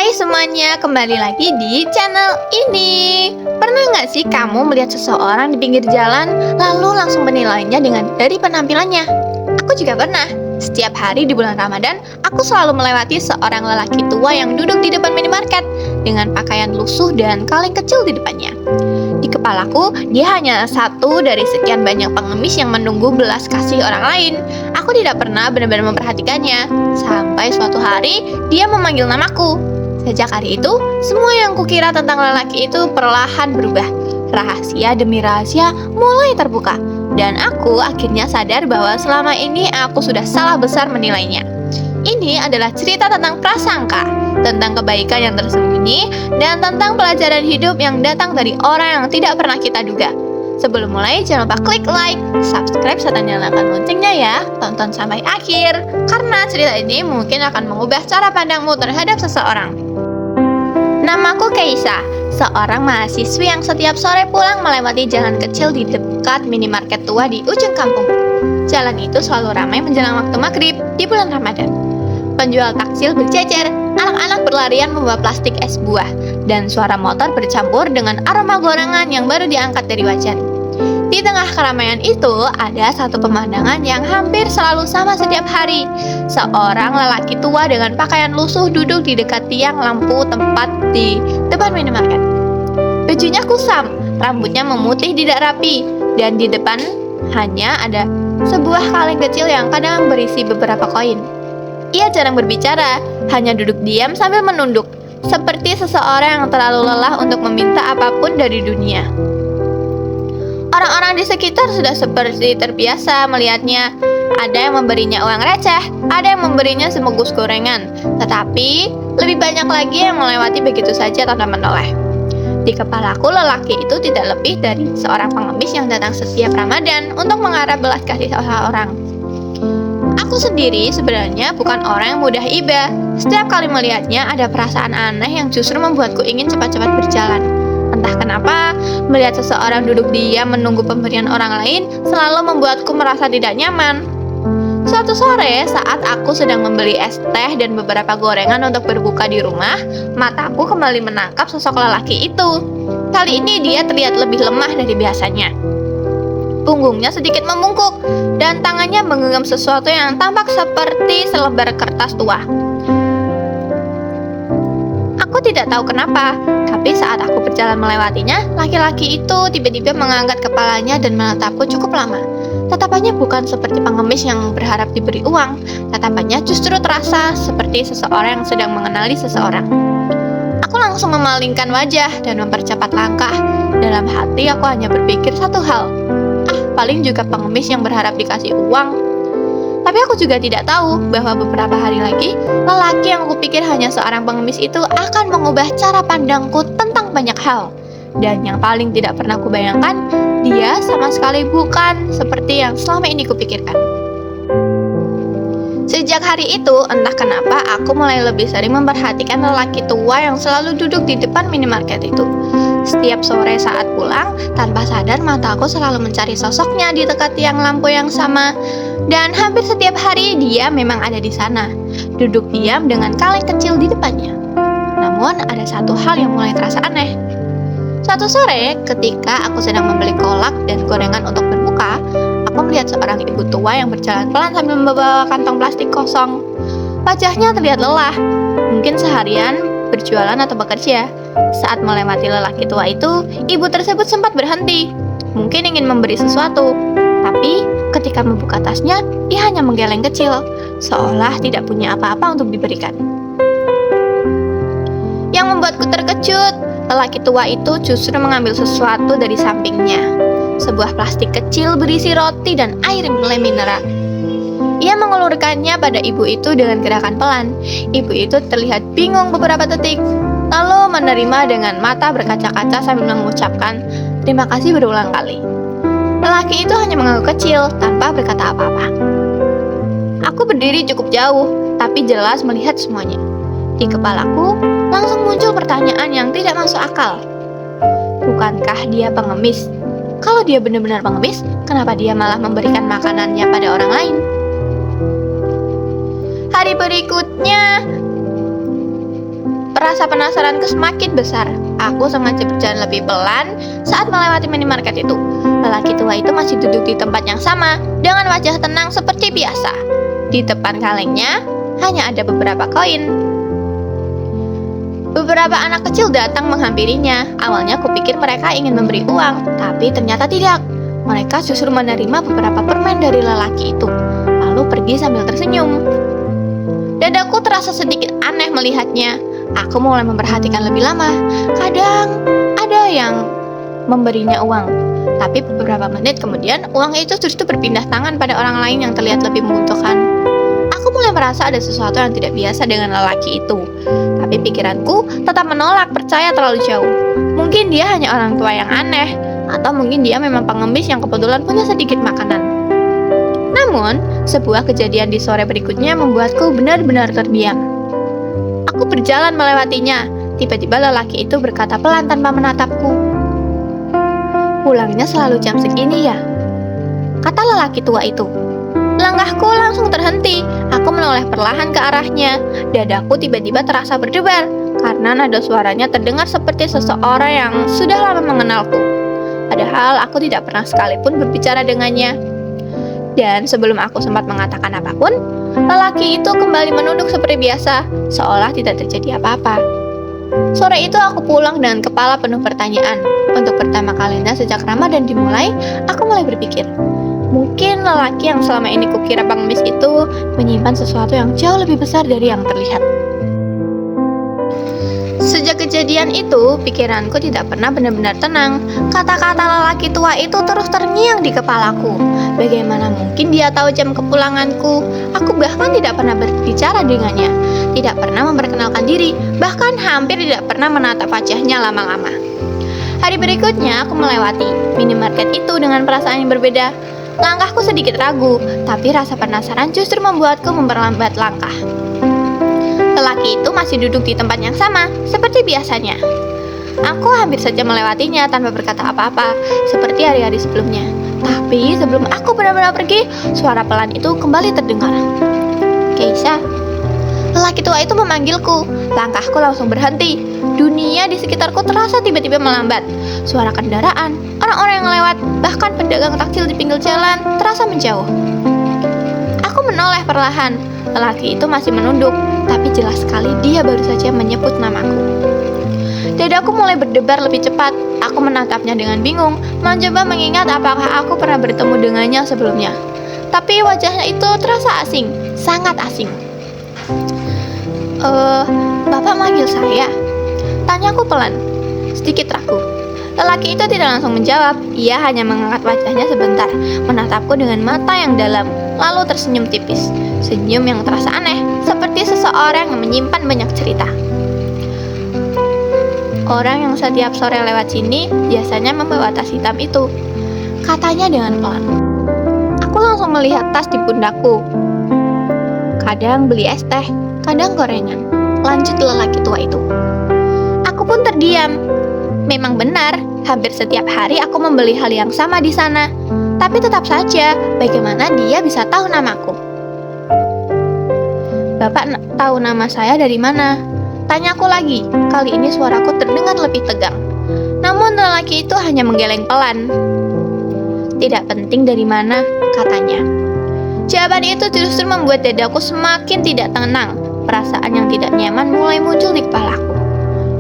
Hai semuanya, kembali lagi di channel ini. Pernah nggak sih kamu melihat seseorang di pinggir jalan lalu langsung menilainya dari penampilannya? Aku juga pernah. Setiap hari di bulan Ramadan, aku selalu melewati seorang lelaki tua yang duduk di depan minimarket dengan pakaian lusuh dan kaleng kecil di depannya. Di kepalaku, dia hanya satu dari sekian banyak pengemis yang menunggu belas kasih orang lain. Aku tidak pernah benar-benar memperhatikannya. Sampai suatu hari, dia memanggil namaku. Sejak hari itu, semua yang kukira tentang lelaki itu perlahan berubah. Rahasia demi rahasia mulai terbuka. Dan aku akhirnya sadar bahwa selama ini aku sudah salah besar menilainya. Ini adalah cerita tentang prasangka, tentang kebaikan yang tersembunyi, dan tentang pelajaran hidup yang datang dari orang yang tidak pernah kita duga. Sebelum mulai, jangan lupa klik like, subscribe, serta nyalakan loncengnya ya. Tonton sampai akhir, karena cerita ini mungkin akan mengubah cara pandangmu terhadap seseorang. Namaku Keisa, seorang mahasiswi yang setiap sore pulang melewati jalan kecil di dekat minimarket tua di ujung kampung. Jalan itu selalu ramai menjelang waktu maghrib di bulan Ramadan. Penjual takjil berjejer, anak-anak berlarian membawa plastik es buah, dan suara motor bercampur dengan aroma gorengan yang baru diangkat dari wajan. Di tengah keramaian itu, ada satu pemandangan yang hampir selalu sama setiap hari. Seorang lelaki tua dengan pakaian lusuh duduk di dekat tiang lampu tempat di depan minimarket. Bajunya kusam, rambutnya memutih tidak rapi, dan di depan hanya ada sebuah kaleng kecil yang kadang berisi beberapa koin. Ia jarang berbicara, hanya duduk diam sambil menunduk, seperti seseorang yang terlalu lelah untuk meminta apapun dari dunia. Orang-orang di sekitar sudah seperti terbiasa melihatnya. Ada yang memberinya uang receh, ada yang memberinya sebungkus gorengan, tetapi lebih banyak lagi yang melewati begitu saja tanpa menoleh. Di kepalaku, lelaki itu tidak lebih dari seorang pengemis yang datang setiap Ramadan untuk mengharap belas kasih seseorang. Aku sendiri sebenarnya bukan orang yang mudah iba. Setiap kali melihatnya, ada perasaan aneh yang justru membuatku ingin cepat-cepat berjalan. Entah kenapa, melihat seseorang duduk diam menunggu pemberian orang lain selalu membuatku merasa tidak nyaman. Suatu sore, saat aku sedang membeli es teh dan beberapa gorengan untuk berbuka di rumah, mataku kembali menangkap sosok lelaki itu. Kali ini dia terlihat lebih lemah dari biasanya. Punggungnya sedikit membungkuk, dan tangannya menggenggam sesuatu yang tampak seperti selebar kertas tua. Aku tidak tahu kenapa, tapi saat aku berjalan melewatinya, laki-laki itu tiba-tiba mengangkat kepalanya dan menatapku cukup lama. Tatapannya bukan seperti pengemis yang berharap diberi uang. Tatapannya justru terasa seperti seseorang yang sedang mengenali seseorang. Aku langsung memalingkan wajah dan mempercepat langkah. Dalam hati aku hanya berpikir satu hal. Paling juga pengemis yang berharap dikasih uang. Tapi aku juga tidak tahu bahwa beberapa hari lagi, lelaki yang aku pikir hanya seorang pengemis itu akan mengubah cara pandangku tentang banyak hal. Dan yang paling tidak pernah kubayangkan, dia sama sekali bukan seperti yang selama ini kupikirkan. Sejak hari itu, entah kenapa aku mulai lebih sering memperhatikan lelaki tua yang selalu duduk di depan minimarket itu. Setiap sore saat pulang, tanpa sadar mataku selalu mencari sosoknya di dekat tiang lampu yang sama. Dan hampir setiap hari dia memang ada di sana, duduk diam dengan kaleng kecil di depannya. Namun ada satu hal yang mulai terasa aneh. Suatu sore, ketika aku sedang membeli kolak dan gorengan untuk berbuka, aku melihat seorang ibu tua yang berjalan pelan sambil membawa kantong plastik kosong. Wajahnya terlihat lelah, mungkin seharian berjualan atau bekerja. Saat melewati lelaki tua itu, ibu tersebut sempat berhenti, mungkin ingin memberi sesuatu. Tapi ketika membuka tasnya, ia hanya menggeleng kecil, seolah tidak punya apa-apa untuk diberikan. Yang membuatku terkejut, lelaki tua itu justru mengambil sesuatu dari sampingnya. Sebuah plastik kecil berisi roti dan air mineral. Ia mengulurkannya pada ibu itu dengan gerakan pelan. Ibu itu terlihat bingung beberapa detik, lalu menerima dengan mata berkaca-kaca sambil mengucapkan terima kasih berulang kali. Lelaki itu hanya mengangguk kecil tanpa berkata apa-apa. Aku berdiri cukup jauh, tapi jelas melihat semuanya. Di kepalaku langsung muncul pertanyaan yang tidak masuk akal. Bukankah dia pengemis? Kalau dia benar-benar pengemis, kenapa dia malah memberikan makanannya pada orang lain? Hari berikutnya, rasa penasaranku semakin besar. Aku sengaja berjalan lebih pelan saat melewati minimarket itu. Lelaki tua itu masih duduk di tempat yang sama dengan wajah tenang seperti biasa. Di depan kalengnya hanya ada beberapa koin. Beberapa anak kecil datang menghampirinya. Awalnya kupikir mereka ingin memberi uang, tapi ternyata tidak. Mereka justru menerima beberapa permen dari lelaki itu, lalu pergi sambil tersenyum. Dadaku terasa sedikit aneh melihatnya. Aku mulai memperhatikan lebih lama. Kadang ada yang memberinya uang, tapi beberapa menit kemudian uang itu justru berpindah tangan pada orang lain yang terlihat lebih membutuhkan. Aku mulai merasa ada sesuatu yang tidak biasa dengan lelaki itu, tapi pikiranku tetap menolak percaya terlalu jauh. Mungkin dia hanya orang tua yang aneh, atau mungkin dia memang pengemis yang kebetulan punya sedikit makanan. Namun, sebuah kejadian di sore berikutnya membuatku benar-benar terdiam. Aku berjalan melewatinya. Tiba-tiba lelaki itu berkata pelan tanpa menatapku. "Pulangnya selalu jam segini ya?" kata lelaki tua itu. Langkahku langsung terhenti. Aku menoleh perlahan ke arahnya. Dadaku tiba-tiba terasa berdebar karena nada suaranya terdengar seperti seseorang yang sudah lama mengenalku. Padahal aku tidak pernah sekalipun berbicara dengannya. Dan sebelum aku sempat mengatakan apapun, lelaki itu kembali menunduk seperti biasa, seolah tidak terjadi apa-apa. Sore itu aku pulang dengan kepala penuh pertanyaan. Untuk pertama kalinya sejak Ramadan dimulai, aku mulai berpikir, mungkin lelaki yang selama ini kukira pengemis itu menyimpan sesuatu yang jauh lebih besar dari yang terlihat. Sejak kejadian itu, pikiranku tidak pernah benar-benar tenang. Kata-kata lelaki tua itu terus terngiang di kepalaku. Bagaimana mungkin dia tahu jam kepulanganku? Aku bahkan tidak pernah berbicara dengannya, tidak pernah memperkenalkan diri, bahkan hampir tidak pernah menatap wajahnya lama-lama. Hari berikutnya, aku melewati minimarket itu dengan perasaan yang berbeda. Langkahku sedikit ragu, tapi rasa penasaran justru membuatku memperlambat langkah. Lelaki itu masih duduk di tempat yang sama, seperti biasanya. Aku hampir saja melewatinya tanpa berkata apa-apa, seperti hari-hari sebelumnya. Tapi sebelum aku benar-benar pergi, suara pelan itu kembali terdengar. "Keisha." Lelaki tua itu memanggilku. Langkahku langsung berhenti. Dunia di sekitarku terasa tiba-tiba melambat. Suara kendaraan, orang-orang yang lewat, bahkan pedagang takjil di pinggir jalan terasa menjauh. Aku menoleh perlahan. Lelaki itu masih menunduk, tapi jelas sekali dia baru saja menyebut namaku. Dadaku mulai berdebar lebih cepat. Aku menatapnya dengan bingung, mencoba mengingat apakah aku pernah bertemu dengannya sebelumnya. Tapi wajahnya itu terasa asing, sangat asing. Bapak manggil saya?" Tanyaku pelan, sedikit ragu. Lelaki itu tidak langsung menjawab. Ia hanya mengangkat wajahnya sebentar, menatapku dengan mata yang dalam, lalu tersenyum tipis. Senyum yang terasa aneh, seperti seseorang yang menyimpan banyak cerita. "Orang yang setiap sore lewat sini biasanya membawa tas hitam itu," katanya dengan pelan. Aku langsung melihat tas di pundakku. "Kadang beli es teh, kadang gorengan," lanjut lelaki tua itu. Aku pun terdiam. Memang benar, hampir setiap hari aku membeli hal yang sama di sana. Tapi tetap saja, bagaimana dia bisa tahu namaku? "Bapak tahu nama saya dari mana?" tanyaku lagi. Kali ini suaraku terdengar lebih tegang. Namun lelaki itu hanya menggeleng pelan. "Tidak penting dari mana," katanya. Jawaban itu justru membuat dadaku semakin tidak tenang. Perasaan yang tidak nyaman mulai muncul di kepalaku.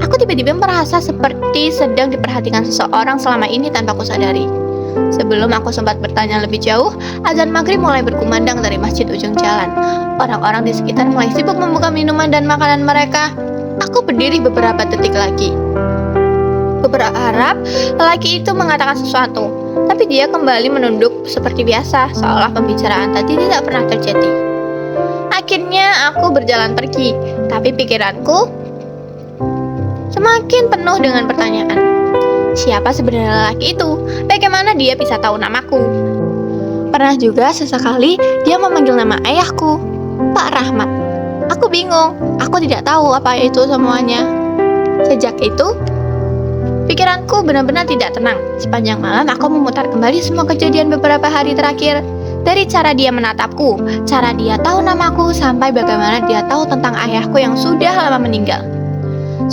Aku tiba-tiba merasa seperti sedang diperhatikan seseorang selama ini tanpa aku sadari. Sebelum aku sempat bertanya lebih jauh, azan maghrib mulai berkumandang dari masjid ujung jalan. Orang-orang di sekitar mulai sibuk membuka minuman dan makanan mereka. Aku berdiri beberapa detik lagi. Berharap lelaki itu mengatakan sesuatu, tapi dia kembali menunduk seperti biasa, seolah pembicaraan tadi tidak pernah terjadi. Akhirnya aku berjalan pergi, tapi pikiranku semakin penuh dengan pertanyaan. Siapa sebenarnya lelaki itu? Bagaimana dia bisa tahu namaku? Pernah juga sesekali dia memanggil nama ayahku, Pak Rahmat. Aku bingung, aku tidak tahu apa itu semuanya. Sejak itu, pikiranku benar-benar tidak tenang. Sepanjang malam aku memutar kembali semua kejadian beberapa hari terakhir. Dari cara dia menatapku, cara dia tahu namaku, sampai bagaimana dia tahu tentang ayahku yang sudah lama meninggal.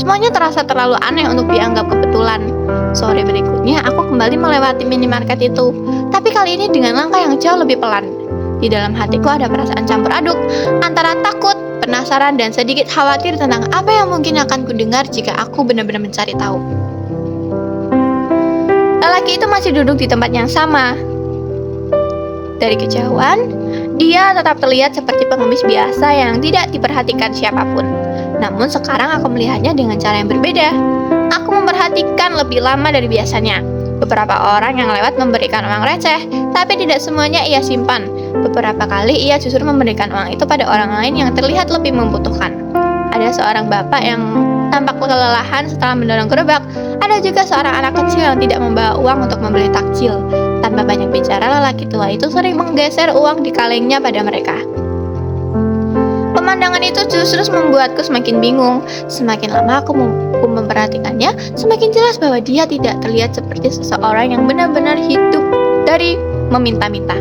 Semuanya terasa terlalu aneh untuk dianggap kebetulan. Sore berikutnya, aku kembali melewati minimarket itu, tapi kali ini dengan langkah yang jauh lebih pelan. Di dalam hatiku ada perasaan campur aduk, antara takut, penasaran, dan sedikit khawatir tentang apa yang mungkin akan kudengar jika aku benar-benar mencari tahu. Lelaki itu masih duduk di tempat yang sama. Dari kejauhan, dia tetap terlihat seperti pengemis biasa yang tidak diperhatikan siapapun. Namun sekarang aku melihatnya dengan cara yang berbeda. Aku memperhatikan lebih lama dari biasanya. Beberapa orang yang lewat memberikan uang receh, tapi tidak semuanya ia simpan. Beberapa kali ia justru memberikan uang itu pada orang lain yang terlihat lebih membutuhkan. Ada seorang bapak yang tampak kelelahan setelah mendorong gerobak. Ada juga seorang anak kecil yang tidak membawa uang untuk membeli takjil. Tanpa banyak bicara, lelaki tua itu sering menggeser uang di kalengnya pada mereka. Pemandangan itu justru membuatku semakin bingung. Semakin lama aku memperhatikannya, semakin jelas bahwa dia tidak terlihat seperti seseorang yang benar-benar hidup dari meminta-minta.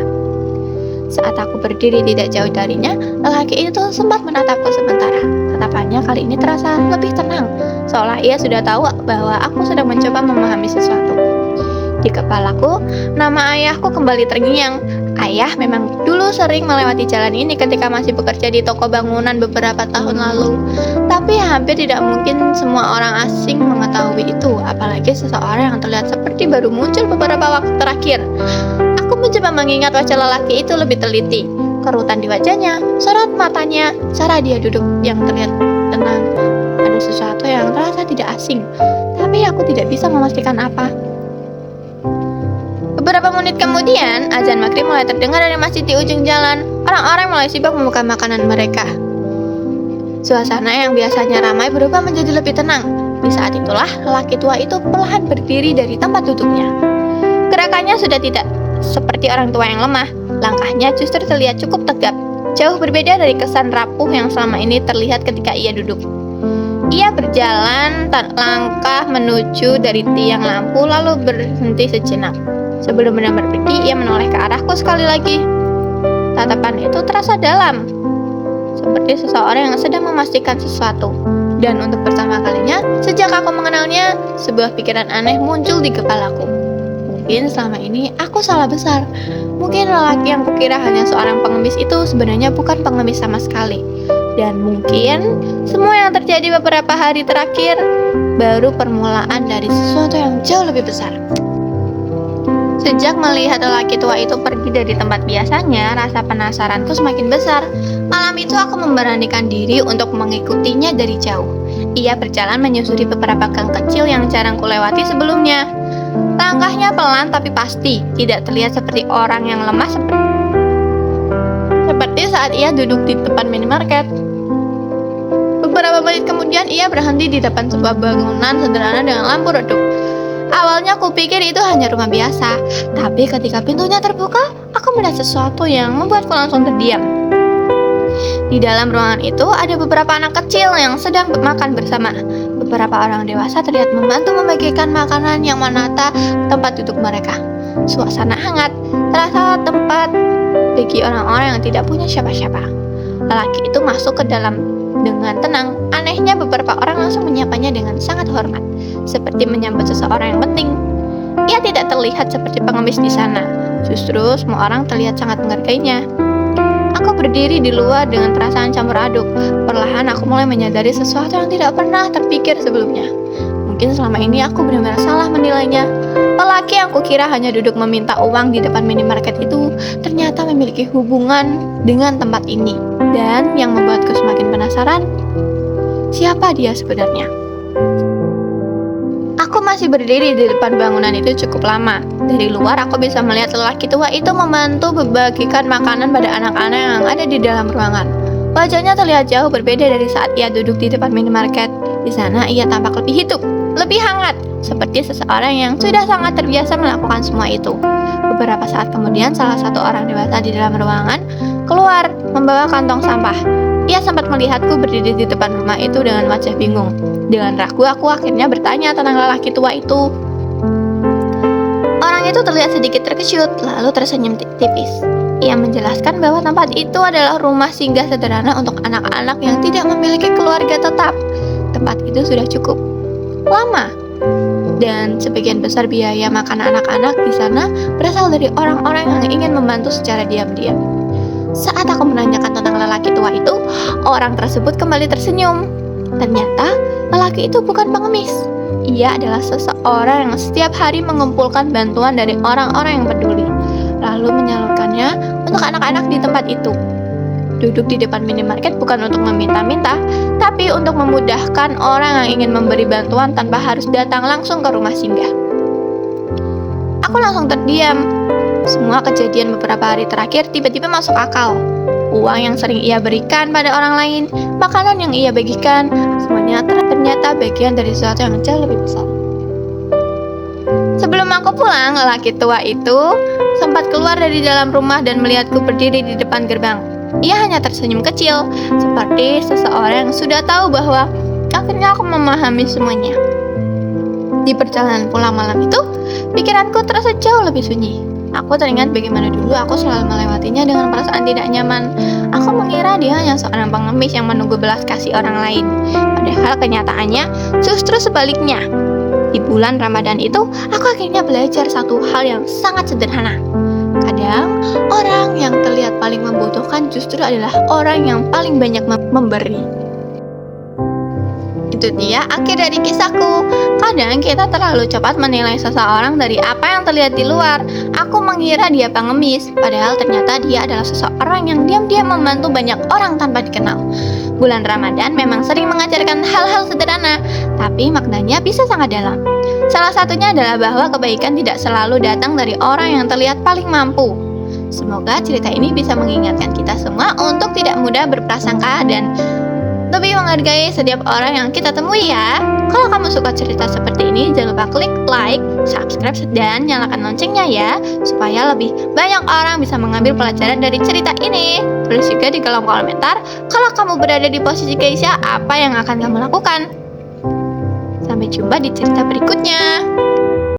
Saat aku berdiri tidak jauh darinya, lelaki itu sempat menatapku sementara. Tatapannya kali ini terasa lebih tenang, seolah ia sudah tahu bahwa aku sedang mencoba memahami sesuatu. Di kepalaku, nama ayahku kembali terngiang. Ayah memang dulu sering melewati jalan ini ketika masih bekerja di toko bangunan beberapa tahun lalu. Tapi hampir tidak mungkin semua orang asing mengetahui itu, apalagi seseorang yang terlihat seperti baru muncul beberapa waktu terakhir. Aku mencoba mengingat wajah lelaki itu lebih teliti. Kerutan di wajahnya, sorot matanya, cara dia duduk yang terlihat tenang. Ada sesuatu yang terasa tidak asing, tapi aku tidak bisa memastikan apa. Beberapa menit kemudian, azan maghrib mulai terdengar dari masjid di ujung jalan. Orang-orang mulai sibuk membuka makanan mereka. Suasana yang biasanya ramai berubah menjadi lebih tenang. Di saat itulah, lelaki tua itu perlahan berdiri dari tempat duduknya. Gerakannya sudah tidak seperti orang tua yang lemah. Langkahnya justru terlihat cukup tegap, jauh berbeda dari kesan rapuh yang selama ini terlihat ketika ia duduk. Ia berjalan langkah menuju dari tiang lampu lalu berhenti sejenak. Sebelum benar-benar pergi, ia menoleh ke arahku sekali lagi. Tatapan itu terasa dalam, seperti seseorang yang sedang memastikan sesuatu. Dan untuk pertama kalinya, sejak aku mengenalnya, sebuah pikiran aneh muncul di kepalaku. Mungkin selama ini aku salah besar. Mungkin lelaki yang kukira hanya seorang pengemis itu sebenarnya bukan pengemis sama sekali. Dan mungkin semua yang terjadi beberapa hari terakhir baru permulaan dari sesuatu yang jauh lebih besar. Sejak melihat lelaki tua itu pergi dari tempat biasanya, rasa penasaranku semakin besar. Malam itu aku memberanikan diri untuk mengikutinya dari jauh. Ia berjalan menyusuri beberapa gang kecil yang jarang kulewati sebelumnya. Langkahnya pelan tapi pasti, tidak terlihat seperti orang yang lemah seperti saat ia duduk di depan minimarket. Beberapa menit kemudian ia berhenti di depan sebuah bangunan sederhana dengan lampu redup. Awalnya aku pikir itu hanya rumah biasa, tapi ketika pintunya terbuka, aku melihat sesuatu yang membuatku langsung terdiam. Di dalam ruangan itu ada beberapa anak kecil yang sedang makan bersama. Beberapa orang dewasa terlihat membantu membagikan makanan yang menata tempat duduk mereka. Suasana hangat, terasa tempat bagi orang-orang yang tidak punya siapa-siapa. Lelaki itu masuk ke dalam dengan tenang. Anehnya beberapa orang langsung menyapanya dengan sangat hormat, seperti menyambut seseorang yang penting. Ia tidak terlihat seperti pengemis di sana. Justru semua orang terlihat sangat menghargainya. Aku berdiri di luar dengan perasaan campur aduk. Perlahan aku mulai menyadari sesuatu yang tidak pernah terpikir sebelumnya. Mungkin selama ini aku benar-benar salah menilainya. Lelaki yang kukira hanya duduk meminta uang di depan minimarket itu ternyata memiliki hubungan dengan tempat ini. Dan yang membuatku semakin penasaran, siapa dia sebenarnya? Aku masih berdiri di depan bangunan itu cukup lama. Dari luar aku bisa melihat lelaki tua itu membantu membagikan makanan pada anak-anak yang ada di dalam ruangan. Wajahnya terlihat jauh berbeda dari saat ia duduk di depan minimarket. Di sana ia tampak lebih hidup, lebih hangat, seperti seseorang yang sudah sangat terbiasa melakukan semua itu. Beberapa saat kemudian salah satu orang dewasa di dalam ruangan keluar membawa kantong sampah. Ia sempat melihatku berdiri di depan rumah itu dengan wajah bingung. Dengan ragu aku akhirnya bertanya tentang lelaki tua itu. Orang itu terlihat sedikit terkejut lalu tersenyum tipis. Ia menjelaskan bahwa tempat itu adalah rumah singgah sederhana untuk anak-anak yang tidak memiliki keluarga tetap. tempat itu sudah cukup lama. Dan sebagian besar biaya makan anak-anak di sana berasal dari orang-orang yang ingin membantu secara diam-diam. Saat aku menanyakan tentang lelaki tua itu, orang tersebut kembali tersenyum. Ternyata lelaki itu bukan pengemis. Ia adalah seseorang yang setiap hari mengumpulkan bantuan dari orang-orang yang peduli, lalu menyalurkannya untuk anak-anak di tempat itu. Duduk di depan minimarket bukan untuk meminta-minta, tapi untuk memudahkan orang yang ingin memberi bantuan tanpa harus datang langsung ke rumah singgah. Aku langsung terdiam. Semua kejadian beberapa hari terakhir tiba-tiba masuk akal. Uang yang sering ia berikan pada orang lain, makanan yang ia bagikan, semuanya ternyata bagian dari sesuatu yang jauh lebih besar. Sebelum aku pulang, lelaki tua itu sempat keluar dari dalam rumah dan melihatku berdiri di depan gerbang. Ia hanya tersenyum kecil, seperti seseorang yang sudah tahu bahwa akhirnya aku memahami semuanya. Di perjalanan pulang malam itu, pikiranku terasa jauh lebih sunyi. Aku teringat bagaimana dulu aku selalu melewatinya dengan perasaan tidak nyaman. Aku mengira dia hanya seorang pengemis yang menunggu belas kasih orang lain. Padahal kenyataannya justru sebaliknya. Di bulan Ramadan itu, aku akhirnya belajar satu hal yang sangat sederhana. Kadang, orang yang terlihat paling membutuhkan justru adalah orang yang paling banyak memberi. Itu dia akhir dari kisahku. Kadang kita terlalu cepat menilai seseorang dari apa yang terlihat di luar. Aku mengira dia pengemis, padahal ternyata dia adalah seseorang yang diam-diam membantu banyak orang tanpa dikenal. Bulan Ramadan memang sering mengajarkan hal-hal sederhana, tapi maknanya bisa sangat dalam. Salah satunya adalah bahwa kebaikan tidak selalu datang dari orang yang terlihat paling mampu. Semoga cerita ini bisa mengingatkan kita semua untuk tidak mudah berprasangka dan lebih menghargai setiap orang yang kita temui ya. Kalau kamu suka cerita seperti ini, jangan lupa klik like, subscribe, dan nyalakan loncengnya ya, supaya lebih banyak orang bisa mengambil pelajaran dari cerita ini. Tulis juga di kolom komentar, kalau kamu berada di posisi Keisha, apa yang akan kamu lakukan. Sampai jumpa di cerita berikutnya.